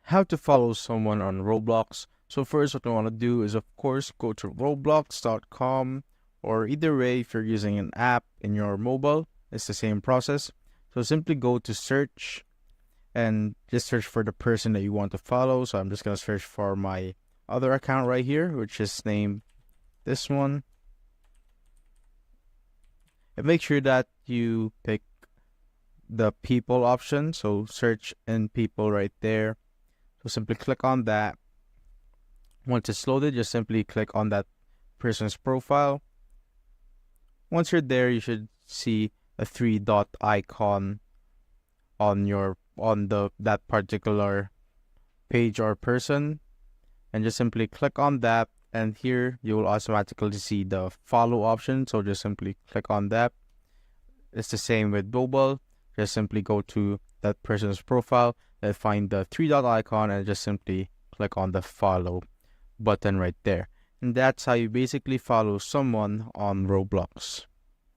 How to follow someone on Roblox. So first what we want to do is of course go to roblox.com, or either way if you're using an app in your mobile, it's the same process. So simply go to search and just search for the person that you want to follow. So I'm just going to search for my other account right here, which is named this one. And make sure that you pick the people option. So search in people right there. So simply click on that. Once it's loaded, just simply click on that person's profile. Once you're there, you should see a three dot icon on that particular page or person, and just simply click on that, and here you will automatically see the follow option. So just simply click on that. It's the same with mobile. Just simply go to that person's profile and find the three dot icon and just simply click on the follow button right there. And that's how you basically follow someone on Roblox.